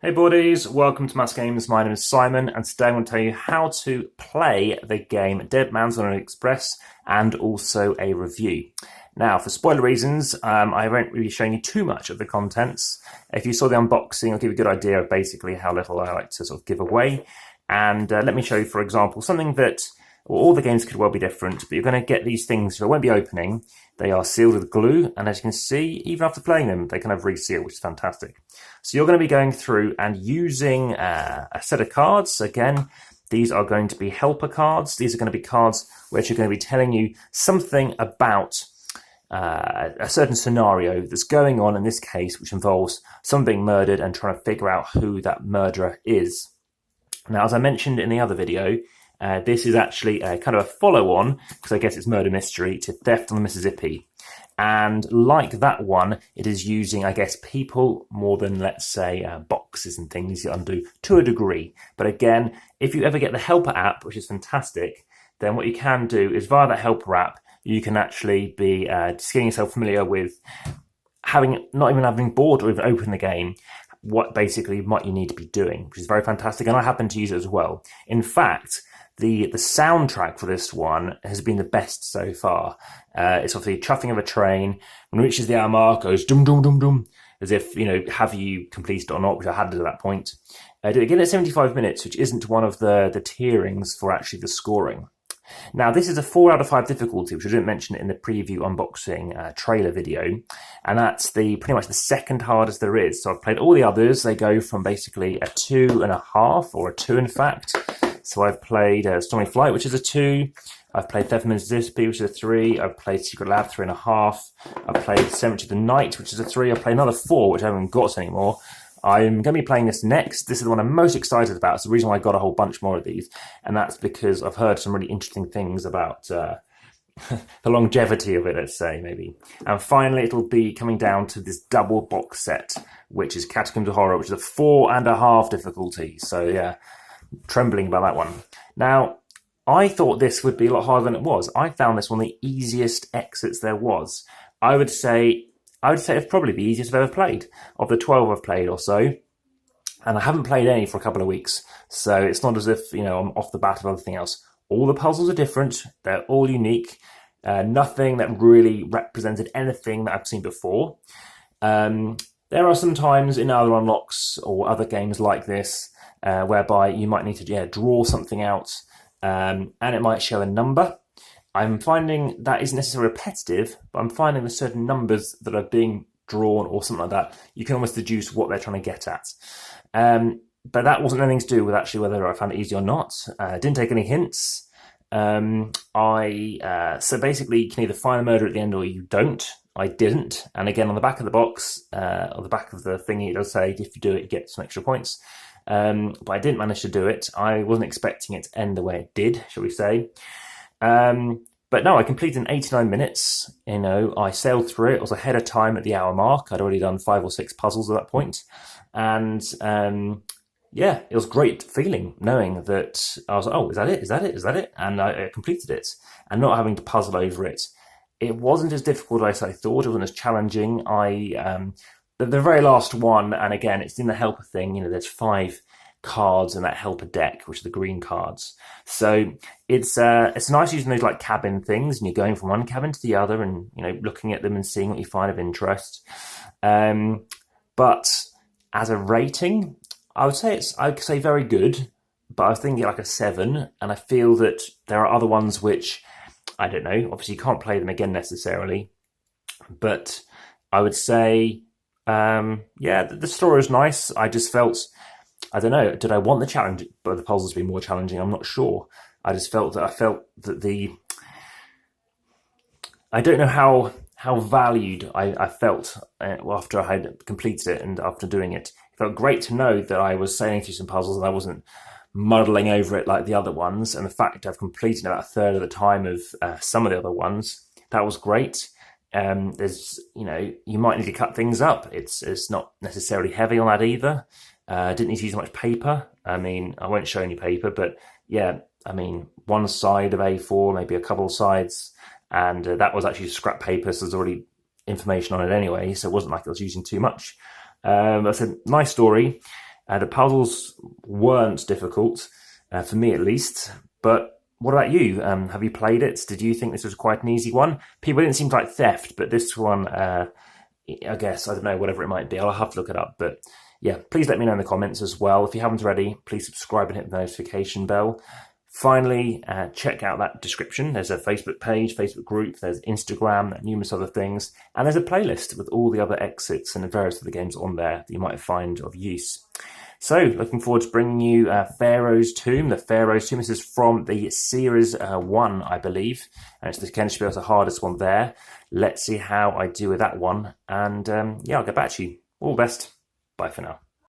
Hey buddies, welcome to AmassGames. My name is Simon, and today I'm going to tell you how to play the game Dead Man's Orient Express and also a review. Now, for spoiler reasons, I won't really be showing you too much of the contents. If you saw the unboxing, I'll give you a good idea of basically how little I like to sort of give away. And let me show you, for example, something that all the games could well be different, but you're going to get these things, so it won't be opening. They are sealed with glue, and as you can see, even after playing them, they kind of reseal, which is fantastic. So you're going to be going through and using a set of cards. Again, these are going to be helper cards. These are going to be cards which are going to be telling you something about a certain scenario that's going on in this case, which involves someone being murdered and trying to figure out who that murderer is. Now, as I mentioned in the other video, this is actually a kind of a follow-on, because I guess it's murder mystery, to Theft on the Mississippi. And like that one, it is using, I guess, people more than, let's say, boxes and things you undo to a degree. But again, if you ever get the Helper app, which is fantastic, then what you can do is via that Helper app, you can actually be just getting yourself familiar with not even having bought or even opened the game, what basically might you need to be doing, which is very fantastic. And I happen to use it as well. In fact, the soundtrack for this one has been the best so far. It's obviously a chuffing of a train. When it reaches the hour mark, goes dum dum dum dum, as if, you know, have you completed or not, which I hadn't at that point. Did it again at 75 minutes, which isn't one of the tierings for actually the scoring. Now, this is a 4 out of 5 difficulty, which I didn't mention in the preview unboxing trailer video, and that's pretty much the second hardest there is. So I've played all the others. They go from basically a 2.5 or a 2, in fact. So I've played Stormy Flight, which is a 2. I've played Theft on Mississippi, which is a 3. I've played Secret Lab, 3.5. I've played Cemetery of the Night, which is a 3. I've played another 4, which I haven't got anymore. I'm going to be playing this next. This is the one I'm most excited about. It's the reason why I got a whole bunch more of these. And that's because I've heard some really interesting things about the longevity of it, let's say, maybe. And finally, it'll be coming down to this double box set, which is Catacombs of Horror, which is a 4.5 difficulty. So, yeah, trembling about that one. Now, I thought this would be a lot harder than it was. I found this one the easiest exits there was. I would say it's probably the easiest I've ever played. Of the 12 I've played or so, and I haven't played any for a couple of weeks, so it's not as if, you know, I'm off the bat of everything else. All the puzzles are different, they're all unique, nothing that really represented anything that I've seen before. There are some times in other unlocks or other games like this whereby you might need to draw something out, and it might show a number. I'm finding that isn't necessarily repetitive, but I'm finding with certain numbers that are being drawn or something like that, you can almost deduce what they're trying to get at. But that wasn't anything to do with actually whether I found it easy or not. I didn't take any hints. So basically, you can either find the murder at the end or you don't. I didn't. And again, on the back of the box, or the back of the thingy, it does say if you do it, you get some extra points. But I didn't manage to do it. I wasn't expecting it to end the way it did, shall we say. But no, I completed in 89 minutes. You know, I sailed through it. I was ahead of time at the hour mark. I'd already done 5 or 6 puzzles at that point. And yeah, it was great feeling knowing that I was like, oh, is that it? Is that it? Is that it? And I completed it and not having to puzzle over it. It wasn't as difficult as I thought. It wasn't as challenging. The very last one, and again, it's in the helper thing, you know, there's 5 cards in that helper deck, which are the green cards. So it's nice using those like cabin things, and you're going from one cabin to the other, and, you know, looking at them and seeing what you find of interest. But as a rating, I'd say very good, but I was thinking like a 7, and I feel that there are other ones which, I don't know, obviously you can't play them again necessarily, but I would say, yeah, the story is nice. I just felt, I don't know, did I want the challenge, but the puzzles to be more challenging? I'm not sure. I just felt that I don't know how valued I felt after I had completed it and after doing it. It felt great to know that I was sailing through some puzzles and I wasn't muddling over it like the other ones. And the fact I've completed about a third of the time of some of the other ones, that was great. There's, you know, you might need to cut things up. It's not necessarily heavy on that either. Didn't need to use much paper. I mean, I won't show any paper, but yeah, I mean, one side of A4, maybe a couple of sides, and that was actually scrap paper, so there's already information on it anyway, so it wasn't like I was using too much. That's a nice story. The puzzles weren't difficult, for me at least, but what about you? Have you played it? Did you think this was quite an easy one? People didn't seem to like theft, but this one, I guess, I don't know, whatever it might be. I'll have to look it up. But yeah, please let me know in the comments as well. If you haven't already, please subscribe and hit the notification bell. Finally, check out that description. There's a Facebook page, Facebook group, there's Instagram, numerous other things, and there's a playlist with all the other exits and various other games on there that you might find of use. So, looking forward to bringing you Pharaoh's Tomb. The Pharaoh's Tomb, this is from the Series 1, I believe, and it's the Kenship, the hardest one there. Let's see how I do with that one, and yeah, I'll get back to you. All the best. Bye for now.